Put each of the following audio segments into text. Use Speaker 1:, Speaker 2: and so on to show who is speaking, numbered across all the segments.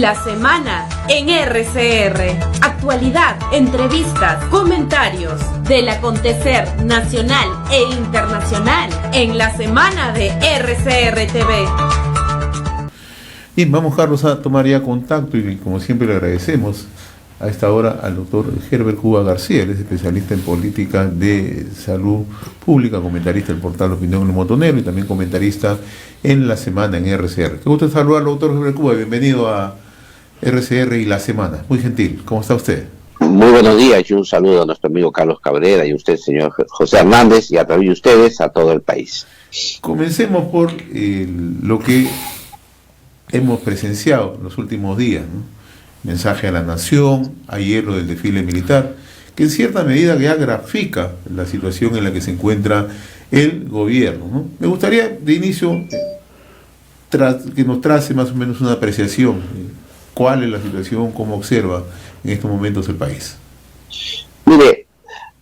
Speaker 1: La semana en RCR. Actualidad, entrevistas, comentarios del acontecer nacional e internacional en la semana de RCR TV.
Speaker 2: Bien, vamos, Carlos, a tomar ya contacto y como siempre le agradecemos a esta hora al doctor Herbert Cuba García. Él es especialista en política de salud pública, comentarista del portal Opinión El Montonero y también comentarista en La Semana en RCR. Qué gusto saludarlo, doctor Herbert Cuba. Bienvenido a RCR y La Semana. Muy gentil. ¿Cómo está usted?
Speaker 3: Muy buenos días y un saludo a nuestro amigo Carlos Cabrera y a usted, señor José Hernández, y a través de ustedes a todo el país.
Speaker 2: Comencemos por lo que hemos presenciado en los últimos días, ¿no? Mensaje a la nación, ayer lo del desfile militar, que en cierta medida ya grafica la situación en la que se encuentra el gobierno, ¿no? Me gustaría de inicio que nos trace más o menos una apreciación, cuál es la situación, cómo observa en estos momentos el país.
Speaker 3: Mire,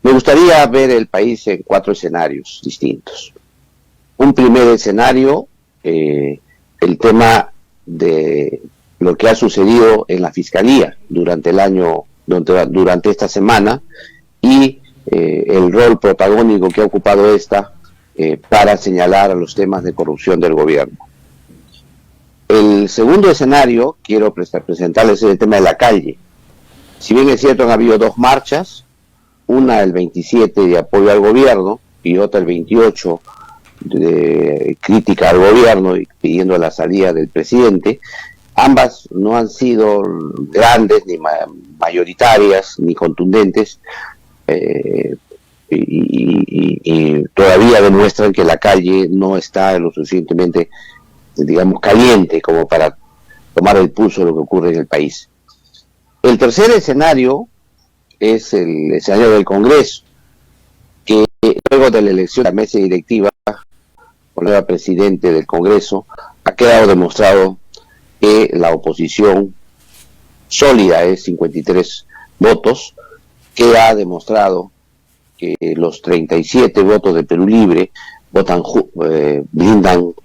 Speaker 3: me gustaría ver el país en 4 escenarios distintos. Un primer escenario, el tema de lo que ha sucedido en la Fiscalía durante el año, durante esta semana, y el rol protagónico que ha ocupado esta para señalar a los temas de corrupción del gobierno. El segundo escenario, quiero presentarles el tema de la calle. Si bien es cierto, han habido 2 marchas, una el 27 de apoyo al gobierno y otra el 28 de crítica al gobierno y pidiendo la salida del presidente. Ambas no han sido grandes, ni mayoritarias, ni contundentes, y todavía demuestran que la calle no está lo suficientemente, digamos, caliente como para tomar el pulso de lo que ocurre en el país. El tercer escenario es el escenario del Congreso, que luego de la elección de la mesa directiva por el presidente del Congreso, ha quedado demostrado que la oposición sólida es 53 votos, que ha demostrado que los 37 votos de Perú Libre blindan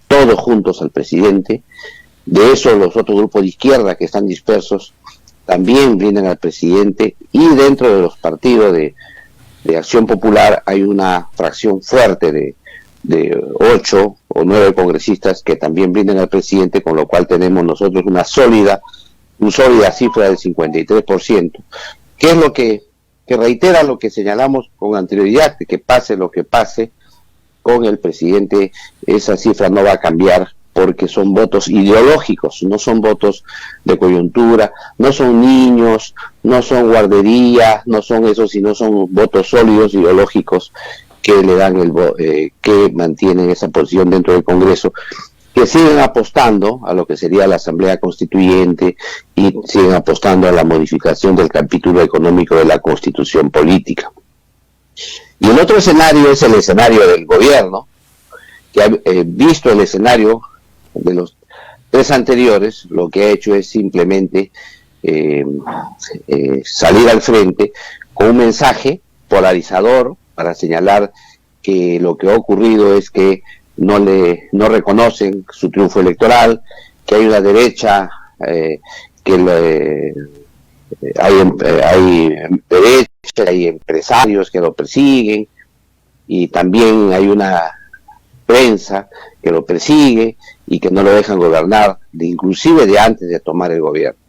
Speaker 3: todos juntos al presidente. De eso, los otros grupos de izquierda que están dispersos también blindan al presidente, y dentro de los partidos de Acción Popular hay una fracción fuerte de 8 o 9 congresistas que también brindan al presidente, con lo cual tenemos nosotros una sólida cifra del 53%, que es lo que reitera lo que señalamos con anterioridad, de que pase lo que pase con el presidente, esa cifra no va a cambiar, porque son votos ideológicos, no son votos de coyuntura, no son niños, no son guarderías, no son eso, sino son votos sólidos ideológicos que le dan que mantienen esa posición dentro del Congreso, que siguen apostando a lo que sería la Asamblea Constituyente y siguen apostando a la modificación del capítulo económico de la Constitución Política. Y el otro escenario es el escenario del gobierno, que ha visto el escenario de los 3 anteriores, lo que ha hecho es simplemente salir al frente con un mensaje polarizador para señalar que lo que ha ocurrido es que no reconocen su triunfo electoral, que hay una derecha, hay empresarios que lo persiguen, y también hay una prensa que lo persigue y que no lo dejan gobernar, inclusive de antes de tomar el gobierno,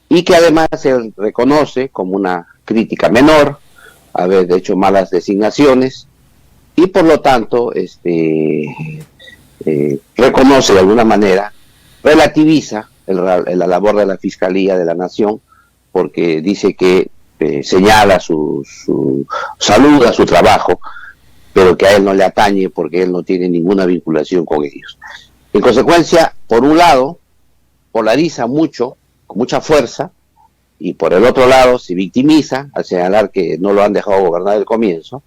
Speaker 3: y que además se reconoce como una crítica menor haber hecho malas designaciones, y por lo tanto reconoce de alguna manera, relativiza la labor de la Fiscalía de la Nación, porque dice que señala saluda su trabajo, pero que a él no le atañe porque él no tiene ninguna vinculación con ellos. En consecuencia, por un lado, polariza mucho, con mucha fuerza, y por el otro lado se victimiza al señalar que no lo han dejado gobernar al comienzo,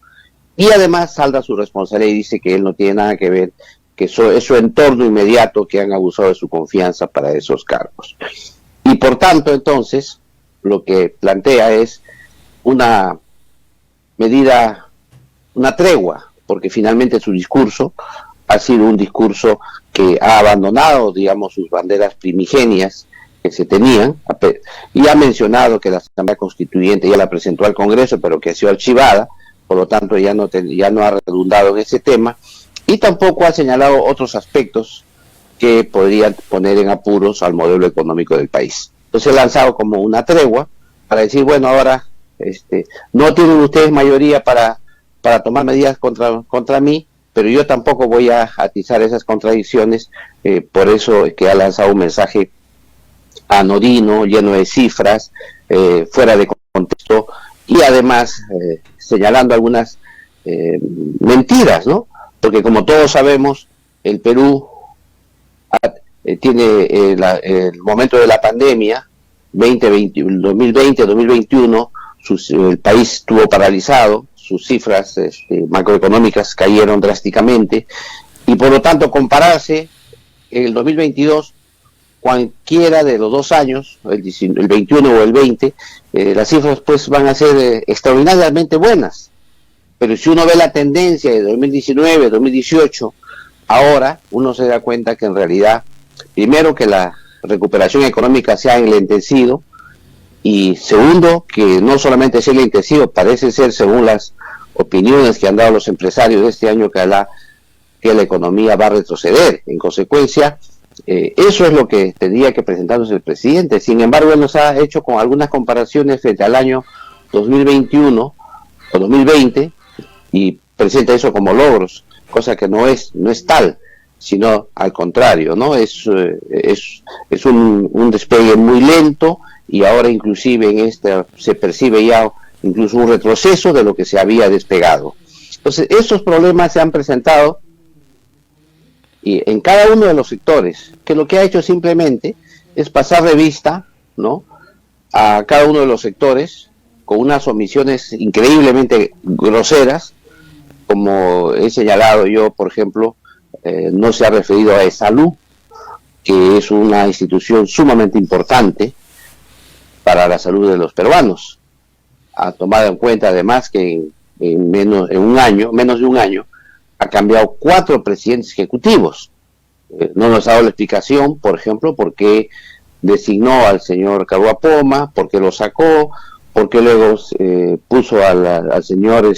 Speaker 3: y además salda su responsabilidad y dice que él no tiene nada que ver, que es su entorno inmediato que han abusado de su confianza para esos cargos. Y por tanto, entonces, lo que plantea es una medida, una tregua, porque finalmente su discurso ha sido un discurso que ha abandonado, digamos, sus banderas primigenias, que se tenían, y ha mencionado que la Asamblea Constituyente ya la presentó al Congreso, pero que ha sido archivada, por lo tanto ya no ha redundado en ese tema, y tampoco ha señalado otros aspectos que podrían poner en apuros al modelo económico del país. Entonces he lanzado como una tregua para decir, bueno, ahora no tienen ustedes mayoría para tomar medidas contra mí, pero yo tampoco voy a atizar esas contradicciones, por eso es que ha lanzado un mensaje anodino, lleno de cifras, fuera de contexto, y además señalando algunas mentiras, ¿no? Porque como todos sabemos, el Perú tiene el momento de la pandemia, 2020, 2021, el país estuvo paralizado, sus cifras macroeconómicas cayeron drásticamente, y por lo tanto compararse el 2022, cualquiera de los 2 años, el 21 o el 20, las cifras pues van a ser extraordinariamente buenas. Pero si uno ve la tendencia de 2019, 2018, ahora uno se da cuenta que en realidad, primero que la recuperación económica se ha enlentecido, y segundo, que no solamente se ha enlentecido, parece ser, según las opiniones que han dado los empresarios de este año, que la economía va a retroceder. En consecuencia, eso es lo que tendría que presentarnos el presidente. Sin embargo, él nos ha hecho con algunas comparaciones frente al año 2021 o 2020 y presenta eso como logros, cosa que no es tal, sino al contrario, ¿no? Es un despegue muy lento, y ahora inclusive se percibe ya incluso un retroceso de lo que se había despegado. Entonces, esos problemas se han presentado y en cada uno de los sectores, que lo que ha hecho simplemente es pasar revista, ¿no?, a cada uno de los sectores con unas omisiones increíblemente groseras, como he señalado yo, por ejemplo, no se ha referido a ESALU, que es una institución sumamente importante para la salud de los peruanos. Ha tomado en cuenta además que en menos de un año, ha cambiado 4 presidentes ejecutivos. No nos ha dado la explicación, por ejemplo, por qué designó al señor Caruapoma, por qué lo sacó, por qué luego puso al señor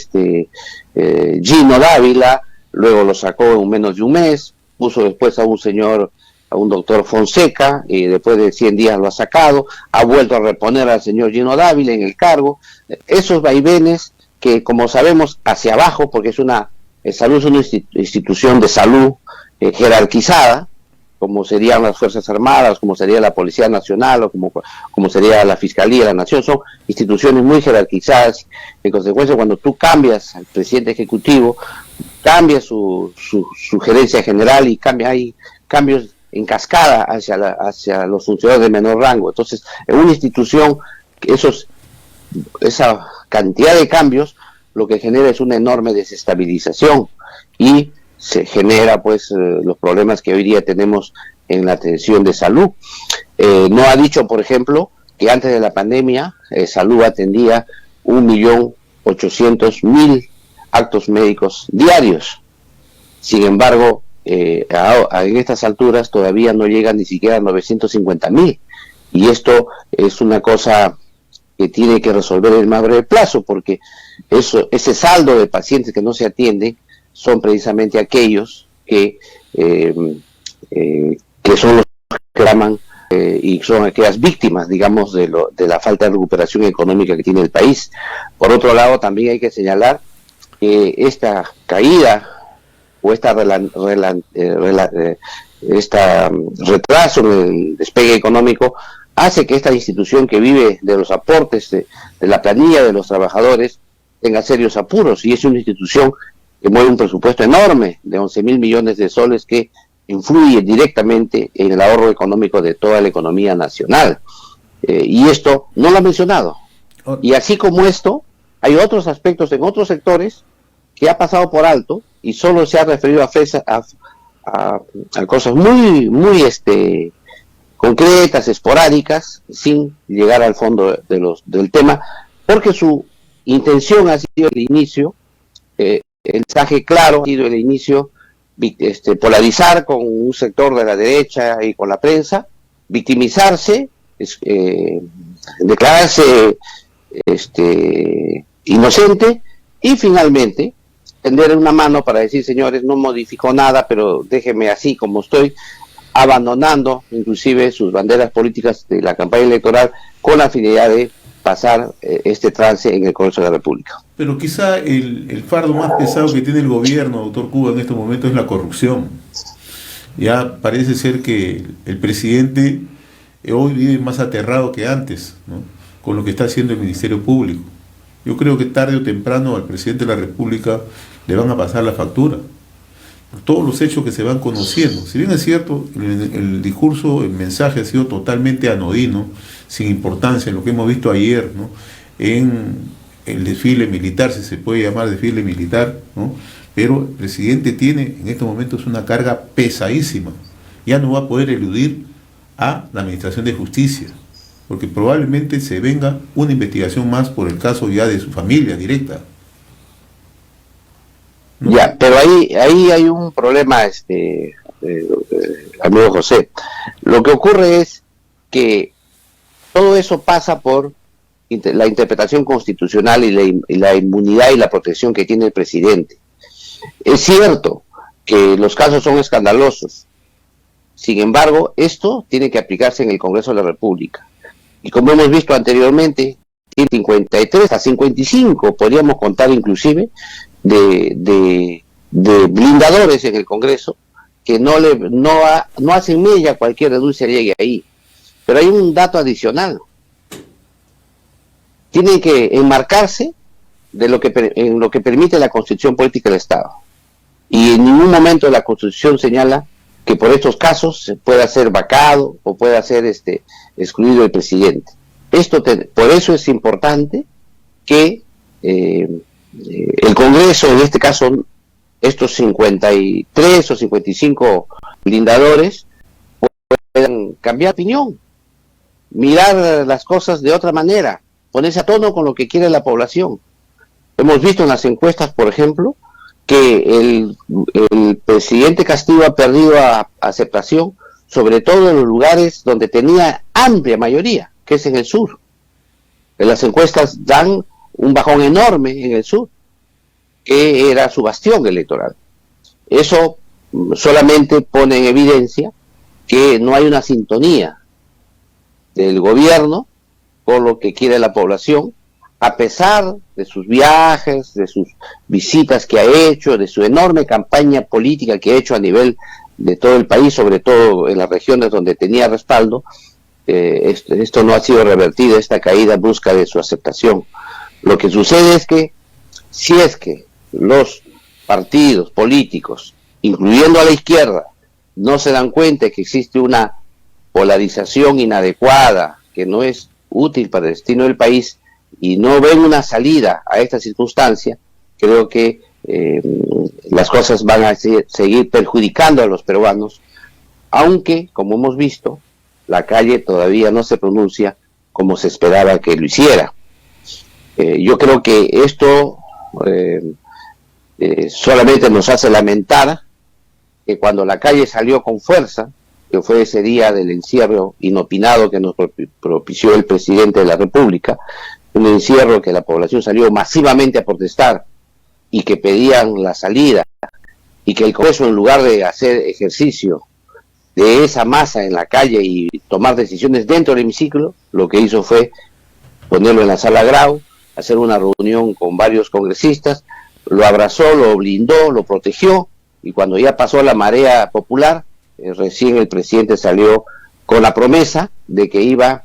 Speaker 3: Gino Dávila, luego lo sacó en menos de un mes, puso después a un doctor Fonseca, y después de 100 días lo ha sacado, ha vuelto a reponer al señor Gino Dávila en el cargo. Esos vaivenes que, como sabemos, hacia abajo, porque salud es una institución de salud jerarquizada, como serían las Fuerzas Armadas, como sería la Policía Nacional, o como sería la Fiscalía de la Nación, son instituciones muy jerarquizadas. En consecuencia, cuando tú cambias al presidente ejecutivo, cambia su gerencia general, y hay cambios en cascada hacia los funcionarios de menor rango. Entonces, en una institución, esa cantidad de cambios lo que genera es una enorme desestabilización, y se genera pues los problemas que hoy día tenemos en la atención de salud. No ha dicho, por ejemplo, que antes de la pandemia salud atendía 1.800.000 actos médicos diarios. Sin embargo, en estas alturas todavía no llegan ni siquiera a 950.000, y esto es una cosa que tiene que resolver en el más breve plazo, porque ese saldo de pacientes que no se atienden son precisamente aquellos que son los que claman, y son aquellas víctimas, digamos, de la falta de recuperación económica que tiene el país. Por otro lado, también hay que señalar que esta caída o retraso en el despegue económico hace que esta institución, que vive de los aportes de la planilla de los trabajadores, tenga serios apuros, y es una institución que mueve un presupuesto enorme de 11.000 millones de soles, que influye directamente en el ahorro económico de toda la economía nacional. Y esto no lo ha mencionado. Y así como esto, hay otros aspectos en otros sectores que ha pasado por alto, y solo se ha referido a cosas muy concretas, esporádicas, sin llegar al fondo del tema, porque su intención ha sido el inicio, el mensaje claro ha sido el inicio, polarizar con un sector de la derecha y con la prensa, victimizarse declararse inocente y finalmente tender una mano para decir, señores, no modificó nada, pero déjeme así como estoy, abandonando inclusive sus banderas políticas de la campaña electoral con la finalidad de pasar este trance en el Congreso de la República.
Speaker 2: Pero quizá el fardo más pesado que tiene el gobierno, doctor Cuba, en estos momentos es la corrupción. Ya parece ser que el presidente hoy vive más aterrado que antes, ¿no?, con lo que está haciendo el Ministerio Público. Yo creo que tarde o temprano al presidente de la República le van a pasar la factura por todos los hechos que se van conociendo. Si bien es cierto, el discurso, el mensaje ha sido totalmente anodino, sin importancia, en lo que hemos visto ayer, ¿no?, en el desfile militar, si se puede llamar desfile militar, ¿no?, pero el presidente tiene en estos momentos una carga pesadísima. Ya no va a poder eludir a la Administración de Justicia, porque probablemente se venga una investigación más por el caso ya de su familia directa, ¿no?
Speaker 3: Ya, pero ahí hay un problema, amigo José. Lo que ocurre es que todo eso pasa por la interpretación constitucional y la inmunidad y la protección que tiene el presidente. Es cierto que los casos son escandalosos. Sin embargo, esto tiene que aplicarse en el Congreso de la República. Y como hemos visto anteriormente, tiene 53 a 55, podríamos contar inclusive, de blindadores en el Congreso que no hacen mella cualquier denuncia llegue ahí. Pero hay un dato adicional. Tienen que enmarcarse en lo que permite la Constitución Política del Estado. Y en ningún momento la Constitución señala que por estos casos se pueda ser vacado o pueda ser excluido el presidente. Por eso es importante que el Congreso, en este caso, estos 53 o 55 blindadores, puedan cambiar de opinión, mirar las cosas de otra manera, ponerse a tono con lo que quiere la población. Hemos visto en las encuestas, por ejemplo, que el presidente Castillo ha perdido aceptación, sobre todo en los lugares donde tenía amplia mayoría, que es en el sur. En las encuestas dan un bajón enorme en el sur, que era su bastión electoral. Eso solamente pone en evidencia que no hay una sintonía del gobierno con lo que quiere la población, a pesar de sus viajes, de sus visitas que ha hecho, de su enorme campaña política que ha hecho a nivel de todo el país, sobre todo en las regiones donde tenía respaldo. Esto no ha sido revertido, esta caída brusca de su aceptación. Lo que sucede es que, si es que los partidos políticos, incluyendo a la izquierda, no se dan cuenta de que existe una polarización inadecuada, que no es útil para el destino del país, y no ven una salida a esta circunstancia, creo que las cosas van a seguir perjudicando a los peruanos, aunque, como hemos visto, la calle todavía no se pronuncia como se esperaba que lo hiciera. Yo creo que esto solamente nos hace lamentar que cuando la calle salió con fuerza, que fue ese día del encierro inopinado que nos propició el presidente de la República, un encierro que la población salió masivamente a protestar y que pedían la salida, y que el Congreso, en lugar de hacer ejercicio de esa masa en la calle y tomar decisiones dentro del hemiciclo, lo que hizo fue ponerlo en la sala Grau, hacer una reunión con varios congresistas, lo abrazó, lo blindó, lo protegió, y cuando ya pasó la marea popular, recién el presidente salió con la promesa de que iba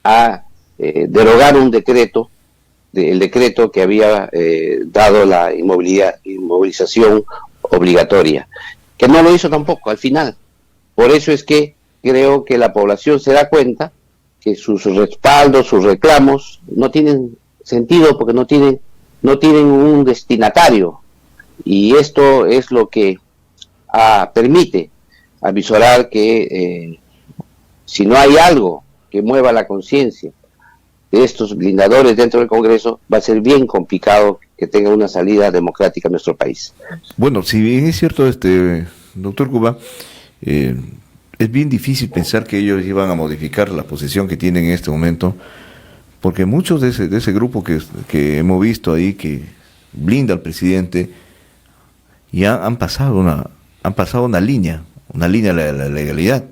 Speaker 3: a derogar un decreto, el decreto que había dado la inmovilización obligatoria, que no lo hizo tampoco al final. Por eso es que creo que la población se da cuenta que sus respaldos, sus reclamos no tienen sentido, porque no tienen un destinatario, y esto es lo que permite avisorar que si no hay algo que mueva la conciencia de estos blindadores dentro del Congreso, va a ser bien complicado que tenga una salida democrática en nuestro país.
Speaker 4: Bueno, si bien es cierto, doctor Cuba, es bien difícil pensar que ellos iban a modificar la posición que tienen en este momento, porque muchos de ese grupo que hemos visto ahí, que blinda al presidente, ya han pasado una línea de la legalidad,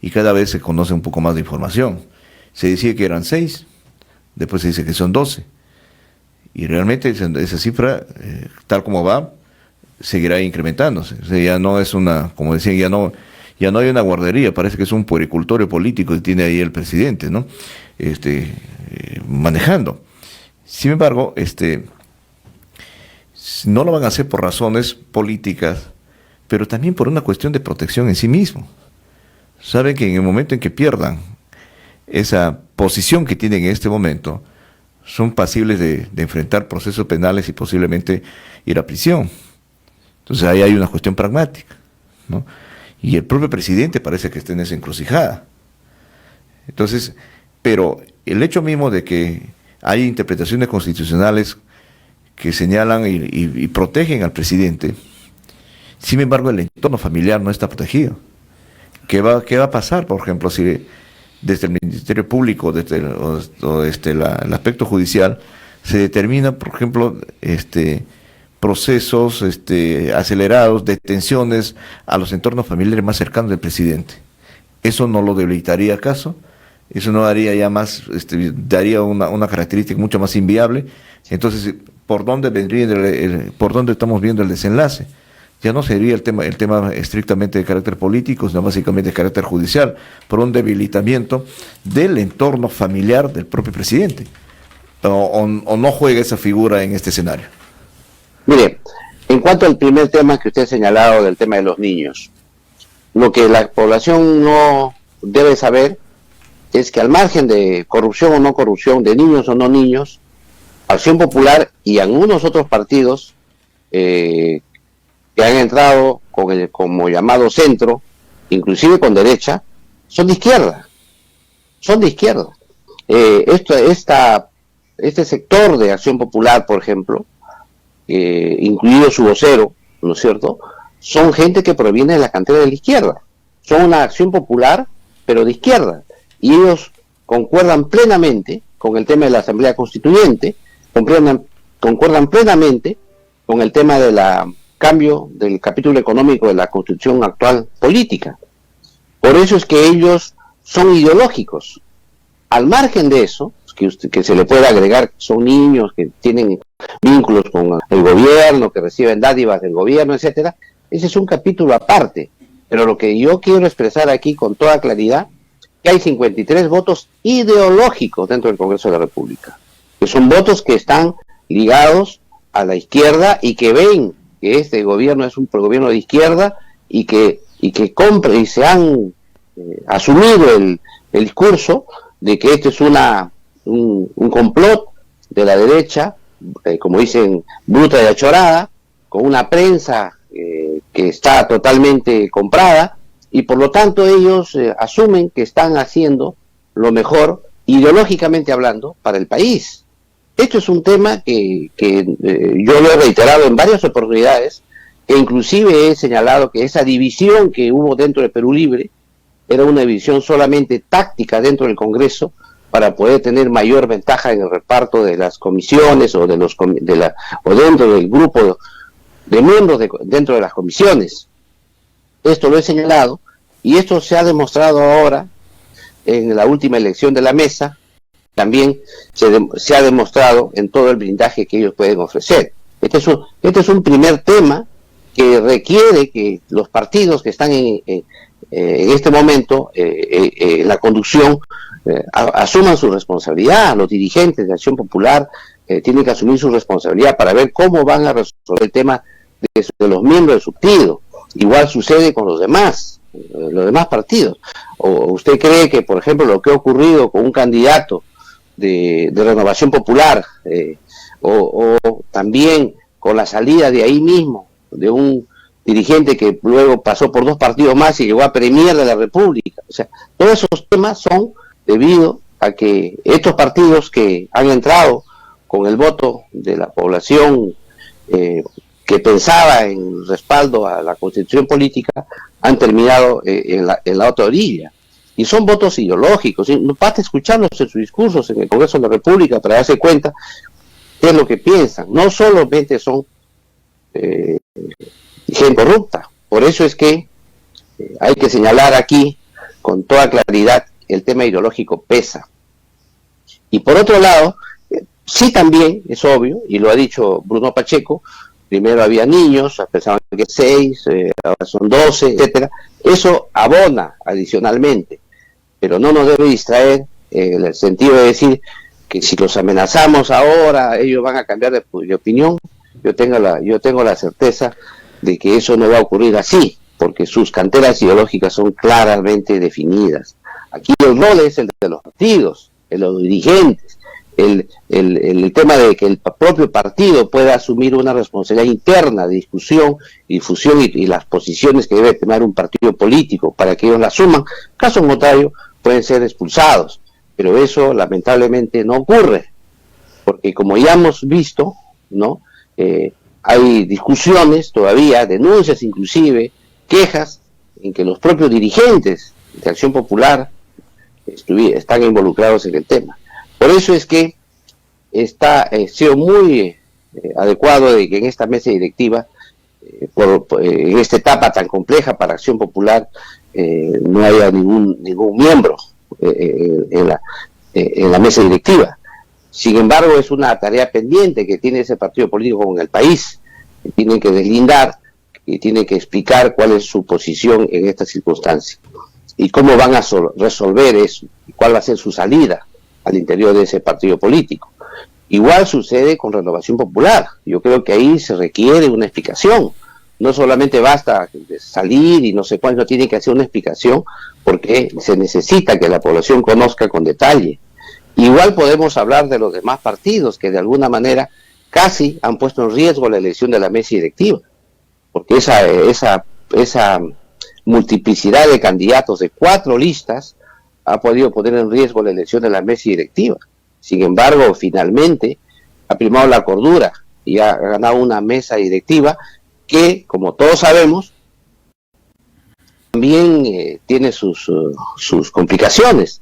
Speaker 4: y cada vez se conoce un poco más de información. Se decía que eran 6, después se dice que son 12, y realmente esa cifra, tal como va, seguirá incrementándose. O sea, ya no es como decían, ya no hay una guardería, parece que es un puericultorio político que tiene ahí el presidente, ¿no? Manejando. Sin embargo, no lo van a hacer por razones políticas, pero también por una cuestión de protección en sí mismo. Saben que en el momento en que pierdan esa posición que tienen en este momento, son pasibles de enfrentar procesos penales y posiblemente ir a prisión. Entonces ahí hay una cuestión pragmática, ¿no? Y el propio presidente parece que está en esa encrucijada. Entonces, pero el hecho mismo de que hay interpretaciones constitucionales que señalan y protegen al presidente, sin embargo el entorno familiar no está protegido. ¿Qué va a pasar, por ejemplo, si desde el Ministerio Público, desde el aspecto judicial, se determina, por ejemplo, procesos acelerados, detenciones a los entornos familiares más cercanos del presidente? ¿Eso no lo debilitaría acaso? ¿Eso no daría ya más, daría una característica mucho más inviable? Entonces, ¿por dónde por dónde estamos viendo el desenlace? Ya no sería el tema estrictamente de carácter político, sino básicamente de carácter judicial, por un debilitamiento del entorno familiar del propio presidente. ¿O no juega esa figura en este escenario?
Speaker 3: Mire, en cuanto al primer tema que usted ha señalado, del tema de los niños, lo que la población no debe saber es que al margen de corrupción o no corrupción, de niños o no niños, Acción Popular y algunos otros partidos que han entrado como llamado centro, inclusive con derecha, son de izquierda. Este sector de Acción Popular, por ejemplo, incluido su vocero, ¿no es cierto?, son gente que proviene de la cantera de la izquierda. Son una Acción Popular, pero de izquierda. Y ellos concuerdan plenamente con el tema de la Asamblea Constituyente, concuerdan plenamente con el tema del cambio del capítulo económico de la Constitución actual política. Por eso es que ellos son ideológicos. Al margen de eso, que se le puede agregar que son niños, que tienen vínculos con el gobierno, que reciben dádivas del gobierno, etcétera, ese es un capítulo aparte. Pero lo que yo quiero expresar aquí con toda claridad, que hay 53 votos ideológicos dentro del Congreso de la República, que son votos que están ligados a la izquierda y que ven que este gobierno es un gobierno de izquierda y que compra y se han asumido el discurso de que este es un complot de la derecha, como dicen, bruta y achorada, con una prensa que está totalmente comprada, y por lo tanto ellos asumen que están haciendo lo mejor, ideológicamente hablando, para el país. Esto es un tema que yo lo he reiterado en varias oportunidades, e inclusive he señalado que esa división que hubo dentro de Perú Libre era una división solamente táctica dentro del Congreso para poder tener mayor ventaja en el reparto de las comisiones o dentro del grupo de miembros dentro de las comisiones. Esto lo he señalado y esto se ha demostrado ahora en la última elección de la mesa. También se ha demostrado en todo el blindaje que ellos pueden ofrecer. Este es un primer tema que requiere que los partidos que están en este momento en la conducción asuman su responsabilidad. Los dirigentes de Acción Popular tienen que asumir su responsabilidad para ver cómo van a resolver el tema de los miembros de su partido. Igual sucede con los demás partidos. ¿O usted cree que, por ejemplo, lo que ha ocurrido con un candidato de Renovación Popular o también con la salida de ahí mismo de un dirigente que luego pasó por 2 partidos más y llegó a Premier de la República? O sea, todos esos temas son debido a que estos partidos que han entrado con el voto de la población que pensaba en respaldo a la Constitución política, han terminado en la otra orilla. Y son votos ideológicos. Basta escucharlos en sus discursos en el Congreso de la República para darse cuenta qué es lo que piensan. No solamente son gente corrupta. Por eso es que hay que señalar aquí con toda claridad el tema ideológico pesa. Y por otro lado, sí también es obvio, y lo ha dicho Bruno Pacheco, primero había niños, pensaban que 6, ahora son 12, etcétera. Eso abona adicionalmente, pero no nos debe distraer en el sentido de decir que si los amenazamos ahora, ellos van a cambiar de opinión. Yo tengo la certeza de que eso no va a ocurrir así, porque sus canteras ideológicas son claramente definidas. Aquí el rol es el de los partidos, el de los dirigentes, el tema de que el propio partido pueda asumir una responsabilidad interna de discusión y difusión y las posiciones que debe tomar un partido político para que ellos la asuman. Caso contrario, pueden ser expulsados, pero eso lamentablemente no ocurre, porque como ya hemos visto, ¿no? Hay discusiones todavía, denuncias inclusive, quejas en que los propios dirigentes de Acción Popular están involucrados en el tema. Por eso es que está sido muy adecuado de que en esta mesa directiva, en esta etapa tan compleja para Acción Popular, no haya ningún miembro en la mesa directiva. Sin embargo, es una tarea pendiente que tiene ese partido político en el país, que tienen que deslindar, que tienen que explicar cuál es su posición en esta circunstancia y cómo van a resolver eso, y cuál va a ser su salida al interior de ese partido político. Igual sucede con Renovación Popular. Yo creo que ahí se requiere una explicación. No solamente basta salir y no sé cuándo, tiene que hacer una explicación, porque se necesita que la población conozca con detalle. Igual podemos hablar de los demás partidos que de alguna manera casi han puesto en riesgo la elección de la mesa directiva, porque esa multiplicidad de candidatos de 4 listas ha podido poner en riesgo la elección de la mesa directiva. Sin embargo, finalmente ha primado la cordura y ha ganado una mesa directiva que, como todos sabemos, también tiene sus complicaciones.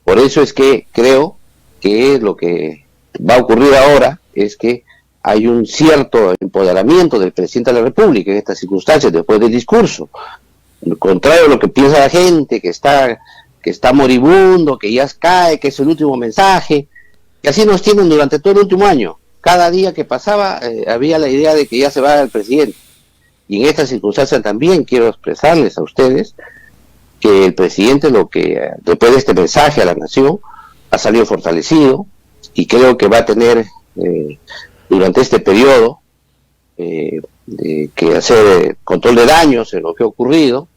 Speaker 3: Por eso es que creo que lo que va a ocurrir ahora es que hay un cierto empoderamiento del presidente de la República en estas circunstancias después del discurso. Al contrario de lo que piensa la gente, que está moribundo, que ya cae, que es el último mensaje, que así nos tienen durante todo el último año. Cada día que pasaba había la idea de que ya se va el presidente. Y en esta circunstancia también quiero expresarles a ustedes que el presidente, después de este mensaje a la nación, ha salido fortalecido y creo que va a tener durante este periodo que hacer control de daños en lo que ha ocurrido.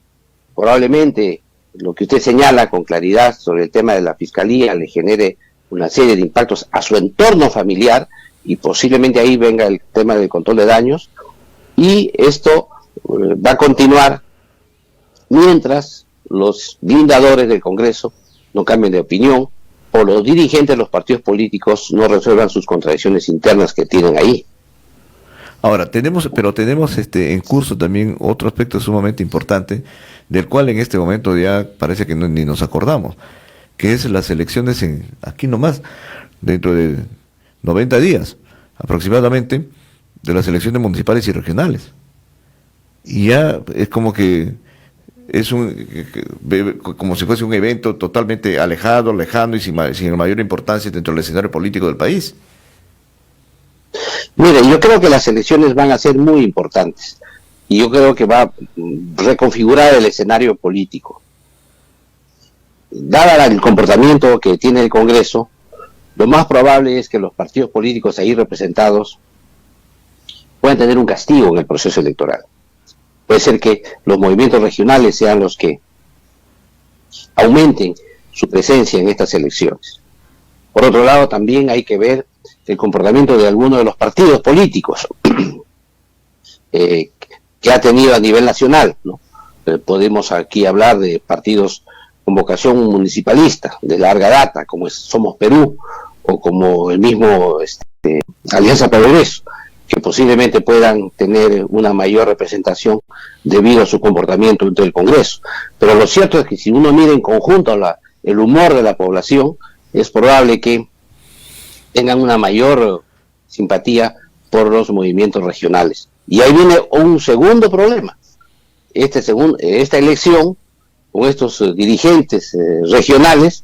Speaker 3: Probablemente lo que usted señala con claridad sobre el tema de la fiscalía le genere una serie de impactos a su entorno familiar y posiblemente ahí venga el tema del control de daños, y esto va a continuar mientras los blindadores del Congreso no cambien de opinión o los dirigentes de los partidos políticos no resuelvan sus contradicciones internas que tienen ahí.
Speaker 4: Ahora, tenemos en curso también otro aspecto sumamente importante, del cual en este momento ya parece que ni nos acordamos, que es las elecciones aquí nomás, dentro de 90 días aproximadamente, de las elecciones municipales y regionales. Y ya es como que como si fuese un evento totalmente lejano y sin mayor importancia dentro del escenario político del país.
Speaker 3: Mire, yo creo que las elecciones van a ser muy importantes y yo creo que va a reconfigurar el escenario político. Dada el comportamiento que tiene el Congreso, lo más probable es que los partidos políticos ahí representados puedan tener un castigo en el proceso electoral. Puede ser que los movimientos regionales sean los que aumenten su presencia en estas elecciones. Por otro lado, también hay que ver el comportamiento de algunos de los partidos políticos que ha tenido a nivel nacional, ¿no? Podemos aquí hablar de partidos con vocación municipalista de larga data, como Somos Perú o como el mismo Alianza Progreso, que posiblemente puedan tener una mayor representación debido a su comportamiento dentro del Congreso. Pero lo cierto es que si uno mira en conjunto el humor de la población, es probable que tengan una mayor simpatía por los movimientos regionales. Y ahí viene un segundo problema. Esta elección, con estos dirigentes regionales,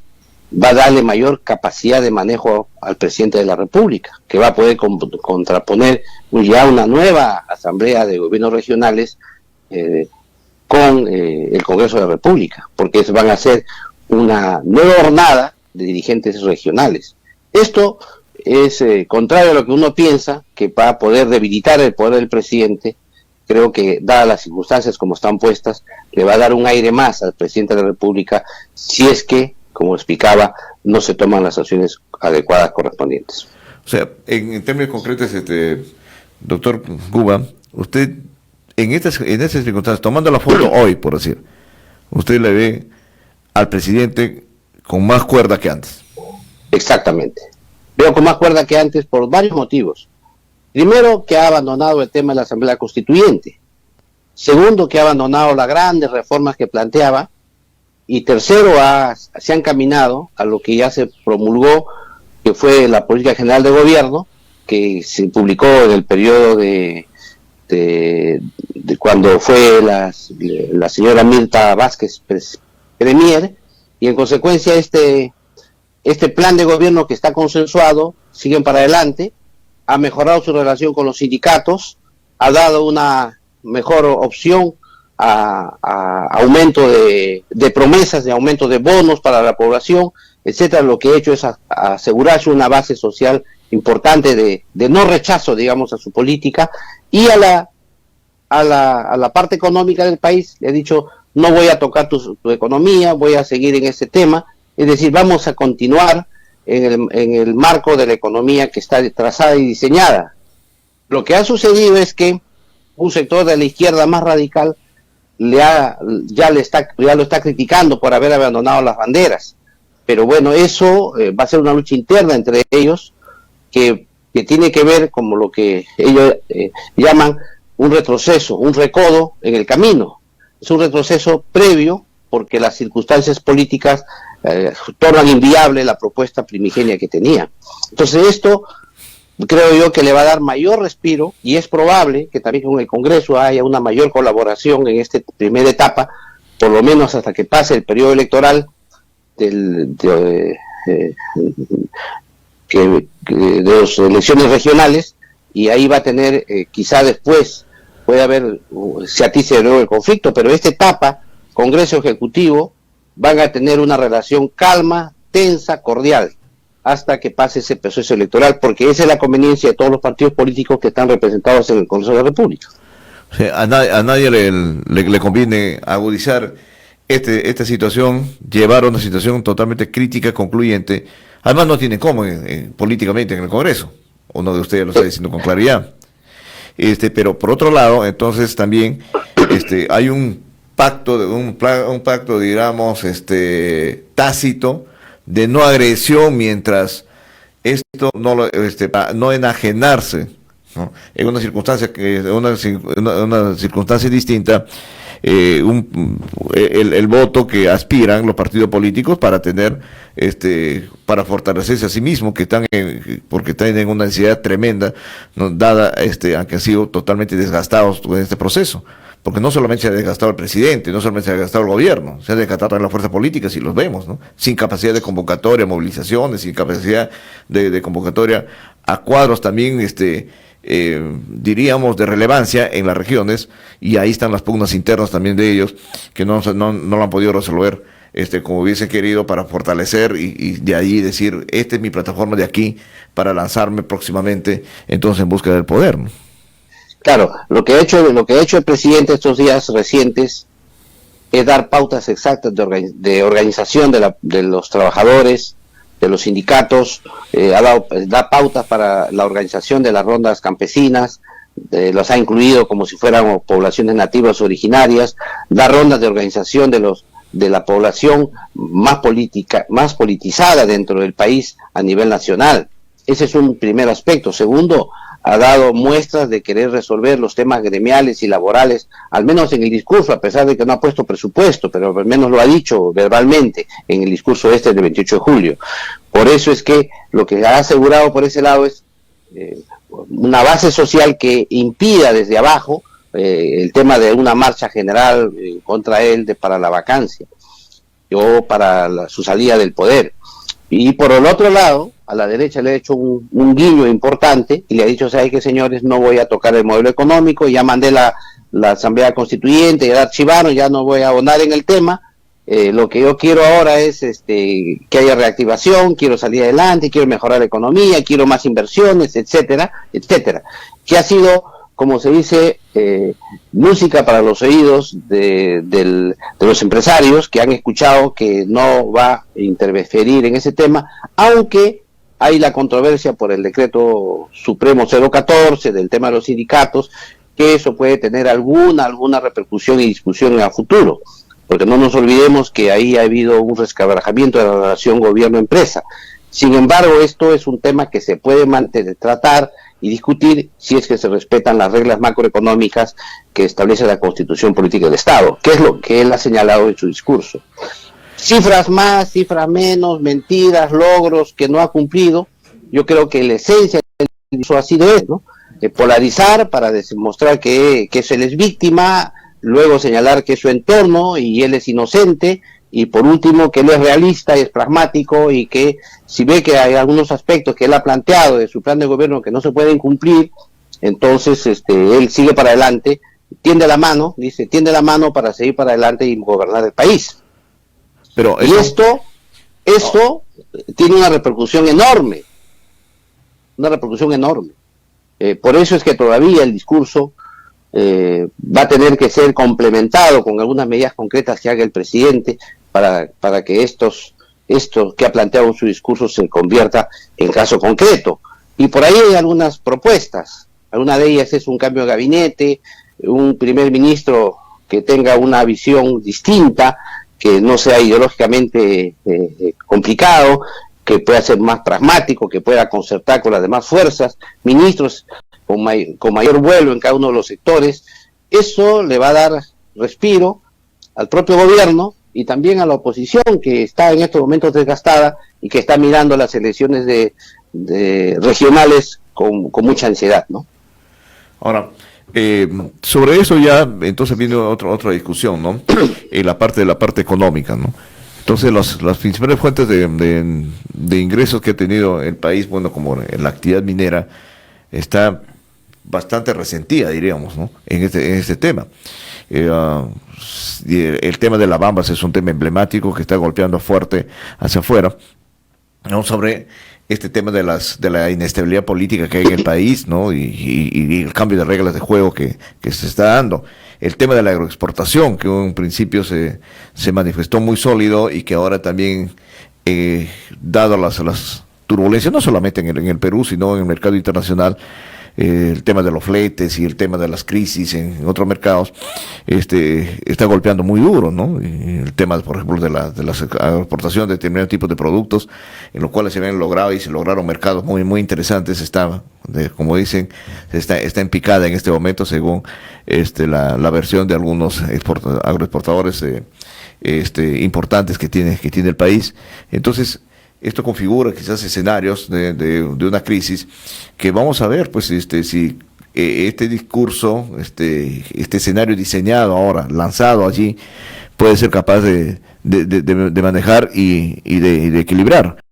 Speaker 3: va a darle mayor capacidad de manejo al presidente de la República, que va a poder contraponer ya una nueva asamblea de gobiernos regionales con el Congreso de la República, porque van a ser una nueva jornada de dirigentes regionales. Esto es contrario a lo que uno piensa, que va a poder debilitar el poder del presidente. Creo que, dadas las circunstancias como están puestas, le va a dar un aire más al presidente de la República si es que, como explicaba, no se toman las acciones adecuadas correspondientes.
Speaker 4: O sea, en términos concretos, doctor Cuba, usted, en estas circunstancias, tomando la foto hoy, por decir, usted le ve al presidente con más cuerda que antes.
Speaker 3: Exactamente. Veo con más cuerda que antes por varios motivos. Primero, que ha abandonado el tema de la Asamblea Constituyente. Segundo, que ha abandonado las grandes reformas que planteaba. Y tercero, se han encaminado a lo que ya se promulgó, que fue la Política General de Gobierno, que se publicó en el periodo de cuando fue la señora Mirta Vázquez premier, y en consecuencia este plan de gobierno que está consensuado, siguen para adelante, ha mejorado su relación con los sindicatos, ha dado una mejor opción a aumento de promesas, de aumento de bonos para la población, etcétera. Lo que ha hecho es asegurarse una base social importante de no rechazo, digamos, a su política, y a la parte económica del país le ha dicho: no voy a tocar tu economía, voy a seguir en este tema, es decir, vamos a continuar en el marco de la economía que está trazada y diseñada. Lo que ha sucedido es que un sector de la izquierda más radical ya lo está criticando por haber abandonado las banderas, pero bueno, eso va a ser una lucha interna entre ellos que tiene que ver como lo que ellos llaman un retroceso, un recodo en el camino. Es un retroceso previo porque las circunstancias políticas tornan inviable la propuesta primigenia que tenía. Entonces esto creo yo que le va a dar mayor respiro, y es probable que también con el Congreso haya una mayor colaboración en esta primera etapa, por lo menos hasta que pase el periodo electoral de las elecciones regionales, y ahí va a tener, quizá después puede haber, se atice de nuevo el conflicto, pero esta etapa, Congreso Ejecutivo, van a tener una relación calma, tensa, cordial, hasta que pase ese proceso electoral, porque esa es la conveniencia de todos los partidos políticos que están representados en el Congreso de la República.
Speaker 4: O sea, a nadie le conviene agudizar esta situación, llevar a una situación totalmente crítica, concluyente. Además no tienen cómo políticamente en el Congreso. Uno de ustedes lo está diciendo con claridad. Pero por otro lado, entonces también hay un pacto, digamos, tácito, de no agresión mientras esto no enajenarse, ¿no? En una circunstancia una circunstancia distinta, el voto que aspiran los partidos políticos para tener para fortalecerse a sí mismos, porque están en una necesidad tremenda, ¿no? Dada aunque han sido totalmente desgastados en este proceso. Porque no solamente se ha desgastado el presidente, no solamente se ha desgastado el gobierno, se ha desgastado también las fuerzas políticas, y los vemos, ¿no? Sin capacidad de convocatoria, movilizaciones, sin capacidad de convocatoria a cuadros también, diríamos, de relevancia en las regiones, y ahí están las pugnas internas también de ellos, que no lo han podido resolver como hubiesen querido, para fortalecer y de ahí decir: esta es mi plataforma de aquí para lanzarme próximamente, entonces, en busca del poder, ¿no?
Speaker 3: Claro, lo que ha hecho el presidente estos días recientes es dar pautas exactas de organización de los trabajadores, de los sindicatos, da pautas para la organización de las rondas campesinas, los ha incluido como si fueran poblaciones nativas originarias, da rondas de organización de la población más politizada dentro del país a nivel nacional. Ese es un primer aspecto. Segundo, ha dado muestras de querer resolver los temas gremiales y laborales, al menos en el discurso, a pesar de que no ha puesto presupuesto, pero al menos lo ha dicho verbalmente en el discurso del 28 de julio. Por eso es que lo que ha asegurado por ese lado es una base social que impida desde abajo el tema de una marcha general contra él para la vacancia o para su salida del poder. Y por el otro lado, a la derecha le ha hecho un guiño importante y le ha dicho, ¿sabes qué, señores? No voy a tocar el modelo económico, ya mandé la Asamblea Constituyente, ya la archivaron, ya no voy a abonar en el tema. Lo que yo quiero ahora es que haya reactivación, quiero salir adelante, quiero mejorar la economía, quiero más inversiones, etcétera, etcétera. Que ha sido, como se dice, música para los oídos de los empresarios que han escuchado que no va a interferir en ese tema, aunque hay la controversia por el decreto supremo 014 del tema de los sindicatos, que eso puede tener alguna repercusión y discusión en el futuro. Porque no nos olvidemos que ahí ha habido un resquebrajamiento de la relación gobierno-empresa. Sin embargo, esto es un tema que se puede tratar y discutir si es que se respetan las reglas macroeconómicas que establece la Constitución Política del Estado, que es lo que él ha señalado en su discurso. Cifras más, cifras menos, mentiras, logros que no ha cumplido. Yo creo que la esencia del discurso ha sido eso, ¿no? Polarizar para demostrar que él es víctima, luego señalar que es su entorno y él es inocente, y por último que él es realista y es pragmático, y que si ve que hay algunos aspectos que él ha planteado de su plan de gobierno que no se pueden cumplir, entonces él sigue para adelante, tiende la mano para seguir para adelante y gobernar el país.
Speaker 4: Pero
Speaker 3: y esto tiene una repercusión enorme, por eso es que todavía el discurso va a tener que ser complementado con algunas medidas concretas que haga el presidente para que esto que ha planteado en su discurso se convierta en caso concreto. Y por ahí hay algunas propuestas. Alguna de ellas es un cambio de gabinete, un primer ministro que tenga una visión distinta, que no sea ideológicamente complicado, que pueda ser más pragmático, que pueda concertar con las demás fuerzas, ministros con mayor vuelo en cada uno de los sectores. Eso le va a dar respiro al propio gobierno y también a la oposición, que está en estos momentos desgastada y que está mirando las elecciones de regionales con mucha ansiedad, ¿no?
Speaker 4: Ahora, sobre eso ya entonces viene otra discusión, ¿no? La parte económica, ¿no? Entonces las principales fuentes de ingresos que ha tenido el país, bueno, como en la actividad minera, está bastante resentida, diríamos, ¿no? En este tema. El tema de la Bambas es un tema emblemático que está golpeando fuerte hacia afuera, ¿no? Sobre este tema de la inestabilidad política que hay en el país, ¿no? Y el cambio de reglas de juego que se está dando. El tema de la agroexportación, que en un principio se manifestó muy sólido y que ahora también, dado las turbulencias, no solamente en el Perú, sino en el mercado internacional, el tema de los fletes y el tema de las crisis en otros mercados, está golpeando muy duro, ¿no? Y el tema, por ejemplo, de la exportación de determinados tipos de productos, en los cuales se habían logrado y se lograron mercados muy, muy interesantes, como dicen, está en picada en este momento, según la versión de algunos agroexportadores importantes que tiene el país. Entonces, esto configura quizás escenarios de una crisis que vamos a ver, pues, si este discurso, este escenario diseñado ahora, lanzado allí, puede ser capaz de manejar y de equilibrar.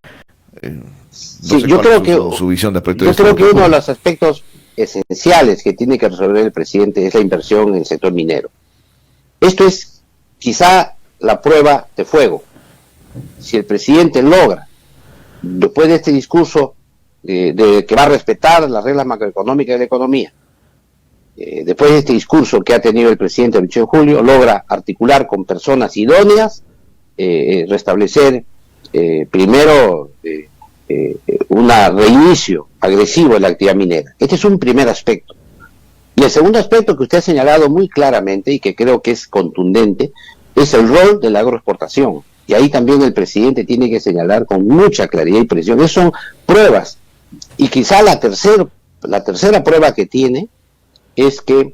Speaker 3: Sí, yo creo que su visión de yo creo que uno de los aspectos esenciales que tiene que resolver el presidente es la inversión en el sector minero. Esto es quizá la prueba de fuego. Si el presidente logra, después de este discurso de que va a respetar las reglas macroeconómicas de la economía, después de este discurso que ha tenido el presidente el 8 de julio, logra articular con personas idóneas, restablecer primero un reinicio agresivo de la actividad minera. Este es un primer aspecto. Y el segundo aspecto que usted ha señalado muy claramente y que creo que es contundente es el rol de la agroexportación. Y ahí también el presidente tiene que señalar con mucha claridad y precisión. Esas son pruebas. Y quizá la tercera la tercera prueba que tiene es que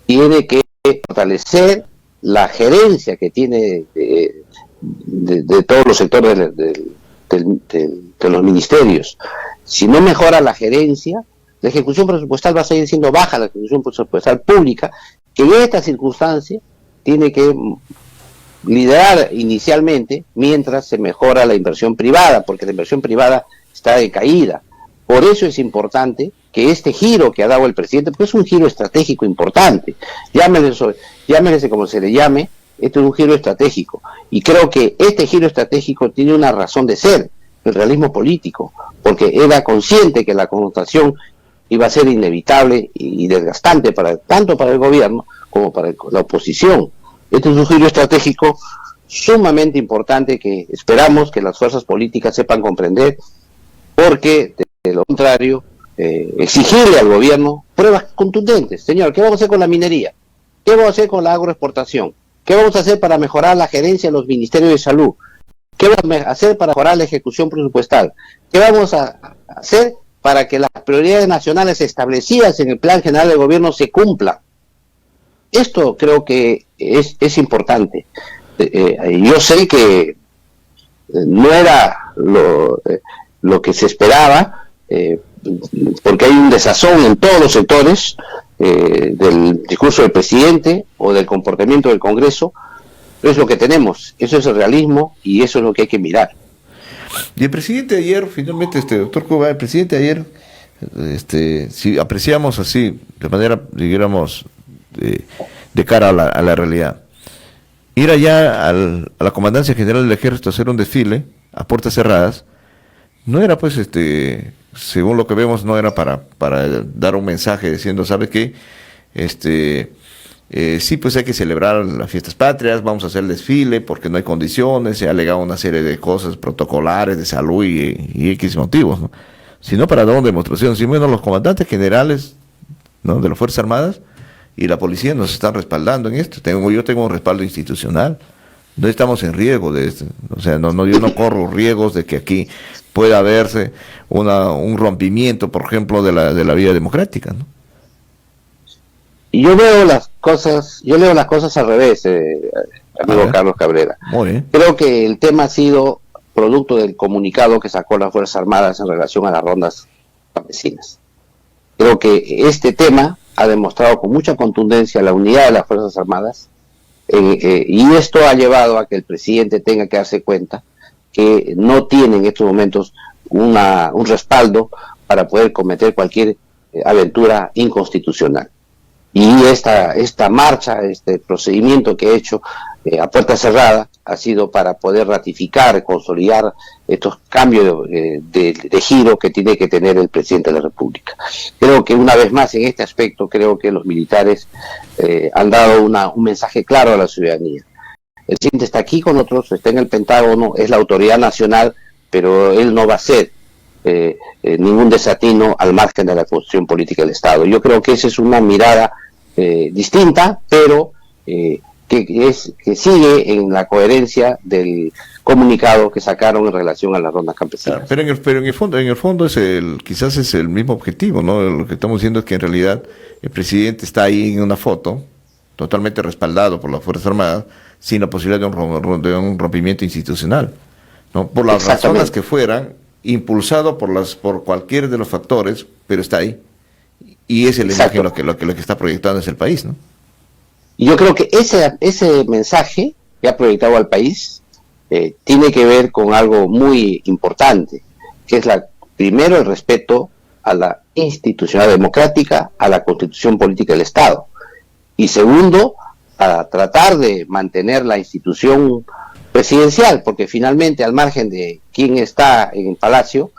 Speaker 3: tiene que fortalecer la gerencia que tiene de todos los sectores de los ministerios. Si no mejora la gerencia, la ejecución presupuestal va a seguir siendo baja, la ejecución presupuestal pública, que en esta circunstancia tiene que liderar inicialmente mientras se mejora la inversión privada, porque la inversión privada está de caída. Por eso es importante que este giro que ha dado el presidente, porque es un giro estratégico importante, llámese como se le llame, este es un giro estratégico, y creo que este giro estratégico tiene una razón de ser, el realismo político, porque era consciente que la confrontación iba a ser inevitable y desgastante tanto para el gobierno como para la oposición. Este es un giro estratégico sumamente importante que esperamos que las fuerzas políticas sepan comprender, porque de lo contrario, exigirle al gobierno pruebas contundentes. Señor, ¿qué vamos a hacer con la minería? ¿Qué vamos a hacer con la agroexportación? ¿Qué vamos a hacer para mejorar la gerencia en los ministerios de salud? ¿Qué vamos a hacer para mejorar la ejecución presupuestal? ¿Qué vamos a hacer para que las prioridades nacionales establecidas en el Plan General del Gobierno se cumplan? Esto creo que es importante. Yo sé que no era lo que se esperaba, porque hay un desazón en todos los sectores del discurso del presidente o del comportamiento del Congreso. Pero es lo que tenemos, eso es el realismo y eso es lo que hay que mirar.
Speaker 4: Y el presidente ayer, finalmente, doctor Cuba, el presidente ayer, si apreciamos así, de manera, digamos, de cara a la realidad, ir allá a la Comandancia General del Ejército a hacer un desfile a puertas cerradas, no era pues, según lo que vemos, no era para dar un mensaje diciendo, ¿sabe qué? Sí, pues hay que celebrar las fiestas patrias, vamos a hacer el desfile porque no hay condiciones, se ha alegado una serie de cosas protocolares de salud y X motivos, ¿no? Sino para dar una demostración. Si bueno, los comandantes generales, ¿no?, de las Fuerzas Armadas y la policía nos están respaldando en esto. Yo tengo un respaldo institucional. No estamos en riesgo de esto. O sea, yo no corro riesgos de que aquí pueda haberse un rompimiento, por ejemplo, de la vida democrática, ¿no?
Speaker 3: Y yo leo las cosas al revés, amigo Carlos Cabrera.
Speaker 4: Muy bien.
Speaker 3: Creo que el tema ha sido producto del comunicado que sacó las Fuerzas Armadas en relación a las rondas campesinas. Creo que este tema ha demostrado con mucha contundencia la unidad de las Fuerzas Armadas, y esto ha llevado a que el presidente tenga que darse cuenta que no tiene en estos momentos un respaldo para poder cometer cualquier aventura inconstitucional. Y esta marcha, este procedimiento que he hecho a puerta cerrada ha sido para poder ratificar, consolidar estos cambios de giro que tiene que tener el presidente de la República. Creo que una vez más en este aspecto, creo que los militares han dado un mensaje claro a la ciudadanía. El presidente está aquí con nosotros, está en el Pentágono, es la autoridad nacional, pero él no va a ser ningún desatino al margen de la Constitución política del Estado. Yo creo que esa es una mirada distinta, pero que sigue en la coherencia del comunicado que sacaron en relación a las rondas campesinas.
Speaker 4: Pero en el fondo quizás es el mismo objetivo, ¿no? Lo que estamos diciendo es que en realidad el presidente está ahí en una foto, totalmente respaldado por las Fuerzas Armadas, sin la posibilidad de un rompimiento institucional, ¿no? Por las razones que fueran, impulsado por cualquier de los factores, pero está ahí. Y es el imagen lo que está proyectando es el país, ¿no?
Speaker 3: Y yo creo que ese mensaje que ha proyectado al país tiene que ver con algo muy importante, que es primero el respeto a la institucionalidad democrática, a la Constitución política del Estado, y segundo, a tratar de mantener la institución presidencial, porque finalmente al margen de quién está en el Palacio,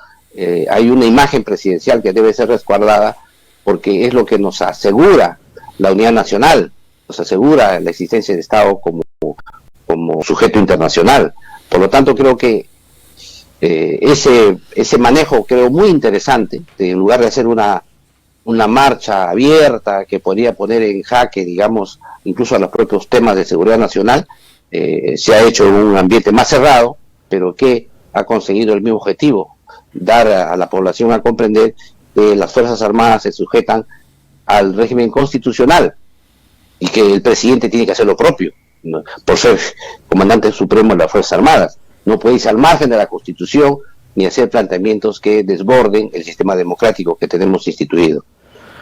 Speaker 3: hay una imagen presidencial que debe ser resguardada, porque es lo que nos asegura la unidad nacional, nos asegura la existencia del Estado como sujeto internacional. Por lo tanto, creo que ese manejo creo muy interesante, en lugar de hacer una marcha abierta que podría poner en jaque, digamos, incluso a los propios temas de seguridad nacional, se ha hecho en un ambiente más cerrado, pero que ha conseguido el mismo objetivo, dar a la población a comprender que las Fuerzas Armadas se sujetan al régimen constitucional y que el presidente tiene que hacer lo propio, ¿no? Por ser comandante supremo de las Fuerzas Armadas. No puede irse al margen de la Constitución ni hacer planteamientos que desborden el sistema democrático que tenemos instituido.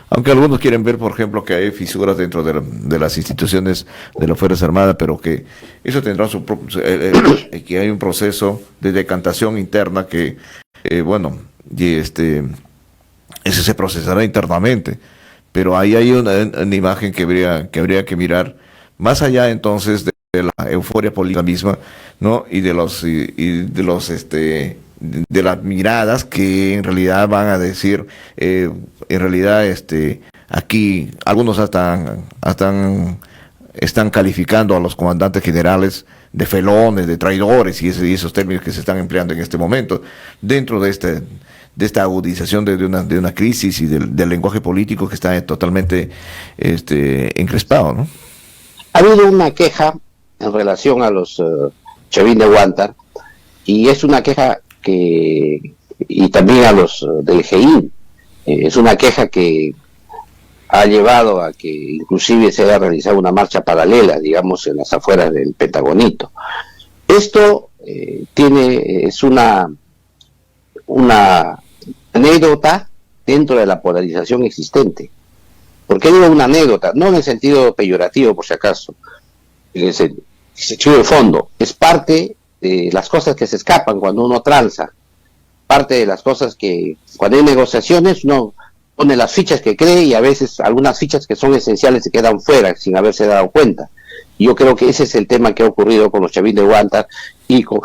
Speaker 4: Aunque algunos quieren ver, por ejemplo, que hay fisuras dentro de las instituciones de las Fuerzas Armadas, pero que eso tendrá que hay un proceso de decantación interna que, ese se procesará internamente. Pero ahí hay una imagen que habría que mirar, más allá entonces de la euforia política misma, ¿no? Y de las miradas que en realidad van a decir, aquí algunos están calificando a los comandantes generales de felones, de traidores, y esos términos que se están empleando en este momento, dentro de esta agudización de una crisis y del lenguaje político que está totalmente encrespado, ¿no?
Speaker 3: Ha habido una queja en relación a los Chavín de Huántar, y es una queja y también a los del GEIN, es una queja que ha llevado a que inclusive se haya realizado una marcha paralela, digamos, en las afueras del Pentagonito. Esto es una anécdota dentro de la polarización existente. ¿Por qué digo una anécdota? No en el sentido peyorativo, por si acaso, en el sentido de fondo. Es parte de las cosas que se escapan cuando uno tranza, parte de las cosas que cuando hay negociaciones uno pone las fichas que cree, y a veces algunas fichas que son esenciales se quedan fuera sin haberse dado cuenta. Yo creo que ese es el tema que ha ocurrido con los Chavín de Huántar y con